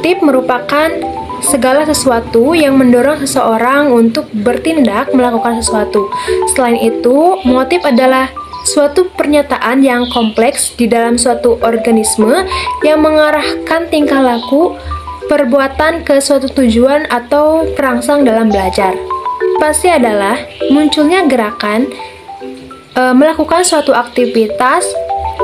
Motif merupakan segala sesuatu yang mendorong seseorang untuk bertindak melakukan sesuatu. Selain itu, motif adalah suatu pernyataan yang kompleks di dalam suatu organisme yang mengarahkan tingkah laku, perbuatan ke suatu tujuan atau perangsang dalam belajar. Pasti adalah munculnya gerakan melakukan suatu aktivitas.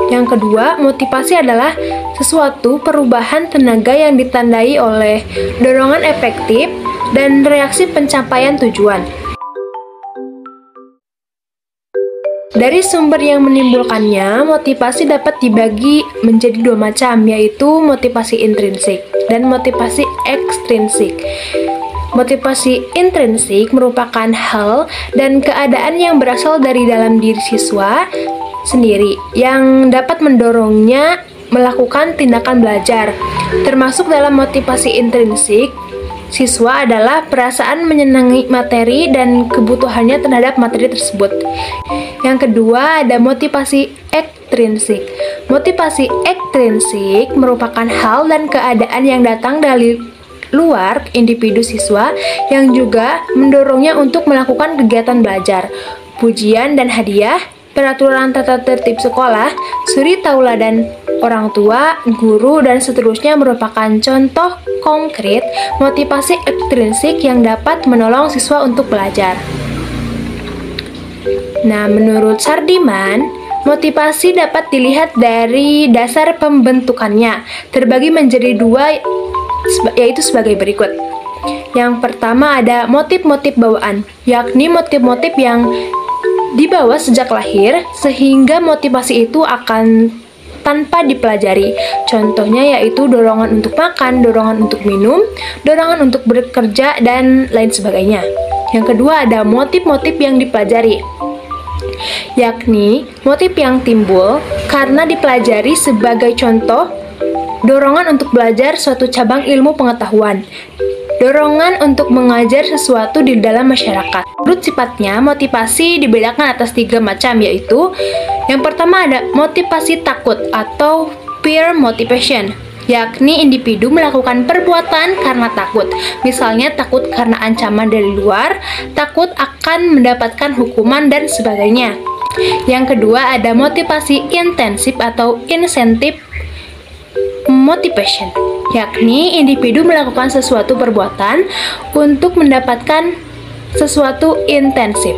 Yang kedua, motivasi adalah sesuatu perubahan tenaga yang ditandai oleh dorongan efektif dan reaksi pencapaian tujuan. Dari sumber yang menimbulkannya, motivasi dapat dibagi menjadi dua macam, yaitu motivasi intrinsik dan motivasi ekstrinsik. Motivasi intrinsik merupakan hal dan keadaan yang berasal dari dalam diri siswa sendiri yang dapat mendorongnya melakukan tindakan belajar. Termasuk dalam motivasi intrinsik, siswa adalah perasaan menyenangi materi dan kebutuhannya terhadap materi tersebut. Yang kedua ada motivasi ekstrinsik. Motivasi ekstrinsik merupakan hal dan keadaan yang datang dari luar individu siswa yang juga mendorongnya untuk melakukan kegiatan belajar. Pujian dan hadiah, peraturan tata tertib sekolah, suri tauladan orang tua, guru, dan seterusnya merupakan contoh konkret motivasi ekstrinsik yang dapat menolong siswa untuk belajar. Nah, menurut Sardiman, motivasi dapat dilihat dari dasar pembentukannya, terbagi menjadi dua, yaitu sebagai berikut. Yang pertama ada motif-motif bawaan, yakni motif-motif yang dibawa sejak lahir, sehingga motivasi itu akan tanpa dipelajari. Contohnya yaitu dorongan untuk makan, dorongan untuk minum, dorongan untuk bekerja, dan lain sebagainya. Yang kedua ada motif-motif yang dipelajari, yakni motif yang timbul karena dipelajari. Sebagai contoh, dorongan untuk belajar suatu cabang ilmu pengetahuan, dorongan untuk mengajar sesuatu di dalam masyarakat. Menurut sifatnya, motivasi dibedakan atas 3 macam, yaitu yang pertama ada motivasi takut atau fear motivation, yakni individu melakukan perbuatan karena takut. Misalnya takut karena ancaman dari luar, takut akan mendapatkan hukuman, dan sebagainya. Yang kedua ada motivasi intensif atau incentive motivation, yakni individu melakukan sesuatu perbuatan untuk mendapatkan sesuatu intensif,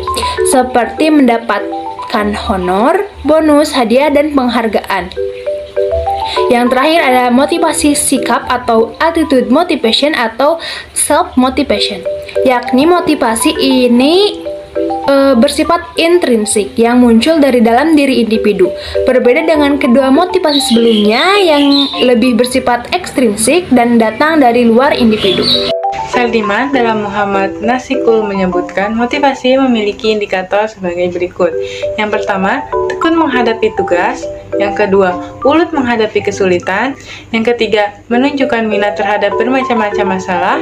seperti mendapatkan honor, bonus, hadiah, dan penghargaan. Yang terakhir ada motivasi sikap atau attitude motivation atau self motivation, yakni motivasi ini bersifat intrinsik yang muncul dari dalam diri individu. Berbeda dengan kedua motivasi sebelumnya yang lebih bersifat ekstrinsik dan datang dari luar individu. Sardiman dalam Muhammad Nasikul menyebutkan motivasi memiliki indikator sebagai berikut. Yang pertama, tekun menghadapi tugas. Yang kedua, ulet menghadapi kesulitan. Yang ketiga, menunjukkan minat terhadap bermacam-macam masalah.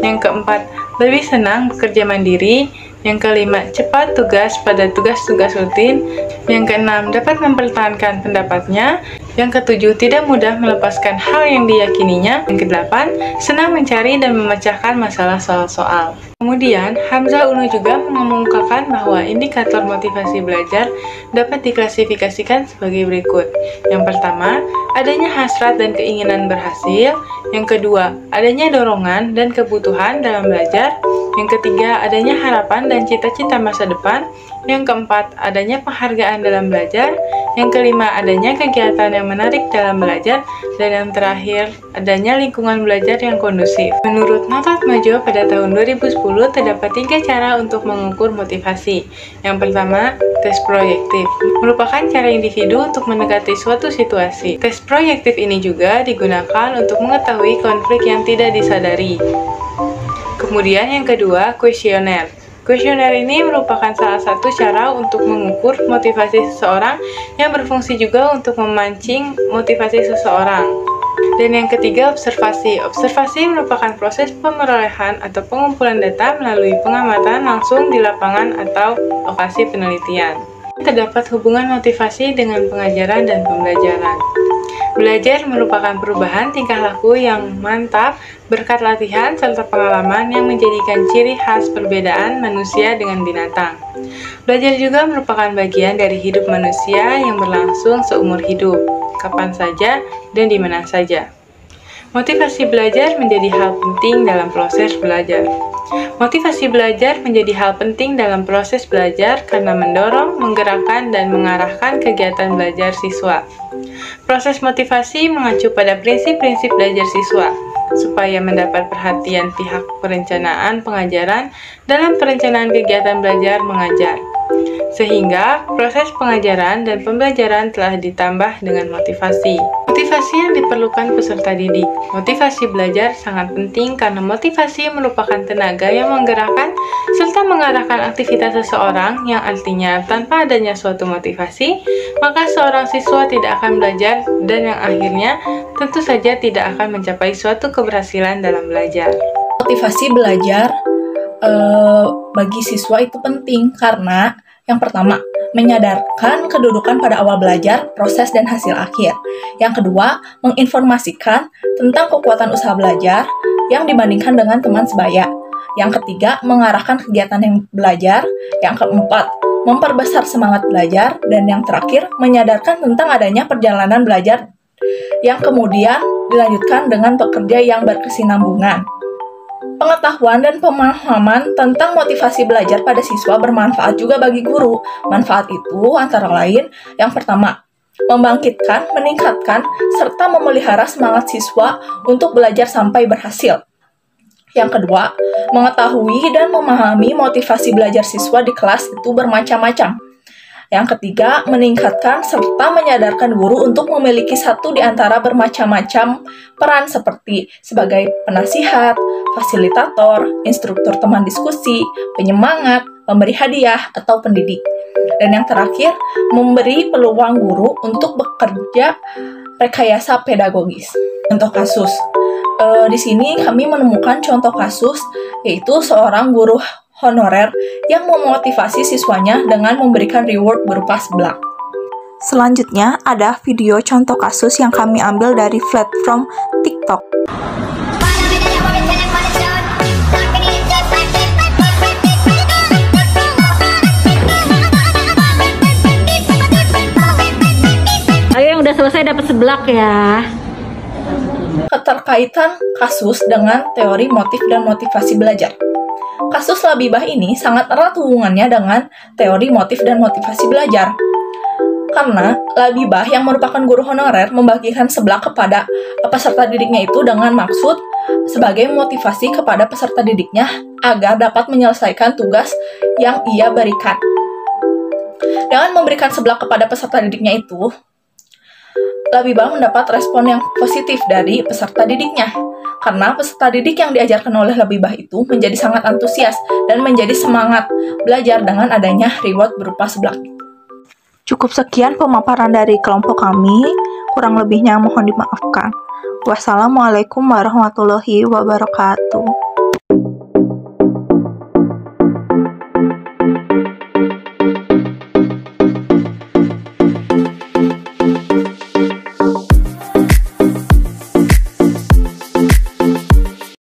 Yang keempat, lebih senang bekerja mandiri. Yang kelima, cepat tugas pada tugas-tugas rutin. Yang keenam, dapat mempertahankan pendapatnya. Yang ketujuh, tidak mudah melepaskan hal yang diyakininya. Yang kedelapan, senang mencari dan memecahkan masalah soal-soal. Kemudian, Hamzah Unnu juga mengemukakan bahwa indikator motivasi belajar dapat diklasifikasikan sebagai berikut. Yang pertama, adanya hasrat dan keinginan berhasil. Yang kedua, adanya dorongan dan kebutuhan dalam belajar. Yang ketiga, adanya harapan dan cita-cita masa depan. Yang keempat, adanya penghargaan dalam belajar. Yang kelima, adanya kegiatan yang menarik dalam belajar. Dan yang terakhir, adanya lingkungan belajar yang kondusif. Menurut Notot Majo pada tahun 2010, terdapat 3 cara untuk mengukur motivasi. Yang pertama, tes proyektif. Merupakan cara individu untuk mendekati suatu situasi. Tes proyektif ini juga digunakan untuk mengetahui konflik yang tidak disadari. Kemudian yang kedua, kuesioner. Kuesioner ini merupakan salah satu cara untuk mengukur motivasi seseorang yang berfungsi juga untuk memancing motivasi seseorang. Dan yang ketiga, observasi. Observasi merupakan proses pemerolehan atau pengumpulan data melalui pengamatan langsung di lapangan atau lokasi penelitian. Terdapat hubungan motivasi dengan pengajaran dan pembelajaran. Belajar merupakan perubahan tingkah laku yang mantap berkat latihan serta pengalaman yang menjadikan ciri khas perbedaan manusia dengan binatang. Belajar juga merupakan bagian dari hidup manusia yang berlangsung seumur hidup, kapan saja dan di mana saja. Motivasi belajar menjadi hal penting dalam proses belajar. Motivasi belajar menjadi hal penting dalam proses belajar karena mendorong, menggerakkan, dan mengarahkan kegiatan belajar siswa. Proses motivasi mengacu pada prinsip-prinsip belajar siswa, supaya mendapat perhatian pihak perencanaan pengajaran dalam perencanaan kegiatan belajar mengajar. Sehingga proses pengajaran dan pembelajaran telah ditambah dengan motivasi. Motivasi yang diperlukan peserta didik. Motivasi belajar sangat penting karena motivasi merupakan tenaga yang menggerakkan serta mengarahkan aktivitas seseorang, yang artinya tanpa adanya suatu motivasi, maka seorang siswa tidak akan belajar dan yang akhirnya tentu saja tidak akan mencapai suatu keberhasilan dalam belajar. Motivasi belajar bagi siswa itu penting karena yang pertama, menyadarkan kedudukan pada awal belajar, proses, dan hasil akhir. Yang kedua, menginformasikan tentang kekuatan usaha belajar yang dibandingkan dengan teman sebaya. Yang ketiga, mengarahkan kegiatan yang belajar. Yang keempat, memperbesar semangat belajar. Dan yang terakhir, menyadarkan tentang adanya perjalanan belajar yang kemudian dilanjutkan dengan pekerja yang berkesinambungan. Pengetahuan dan pemahaman tentang motivasi belajar pada siswa bermanfaat juga bagi guru. Manfaat itu antara lain, yang pertama, membangkitkan, meningkatkan, serta memelihara semangat siswa untuk belajar sampai berhasil. Yang kedua, mengetahui dan memahami motivasi belajar siswa di kelas itu bermacam-macam. Yang ketiga, meningkatkan serta menyadarkan guru untuk memiliki satu di antara bermacam-macam peran seperti sebagai penasihat, fasilitator, instruktur teman diskusi, penyemangat, pemberi hadiah, atau pendidik. Dan yang terakhir, memberi peluang guru untuk bekerja rekayasa pedagogis. Contoh kasus. Di sini kami menemukan contoh kasus, yaitu seorang guru honorer yang memotivasi siswanya dengan memberikan reward berupa seblak. Selanjutnya ada video contoh kasus yang kami ambil dari platform TikTok. Ayo yang udah selesai dapat seblak ya. Keterkaitan kasus dengan teori motif dan motivasi belajar. Kasus Labibah ini sangat erat hubungannya dengan teori motif dan motivasi belajar. Karena Labibah yang merupakan guru honorer membagikan seblak kepada peserta didiknya itu dengan maksud sebagai motivasi kepada peserta didiknya agar dapat menyelesaikan tugas yang ia berikan. Dengan memberikan seblak kepada peserta didiknya itu, Labibah mendapat respon yang positif dari peserta didiknya. Karena peserta didik yang diajarkan oleh Labibah itu menjadi sangat antusias dan menjadi semangat belajar dengan adanya reward berupa seblak. Cukup sekian pemaparan dari kelompok kami, kurang lebihnya mohon dimaafkan. Wassalamualaikum warahmatullahi wabarakatuh.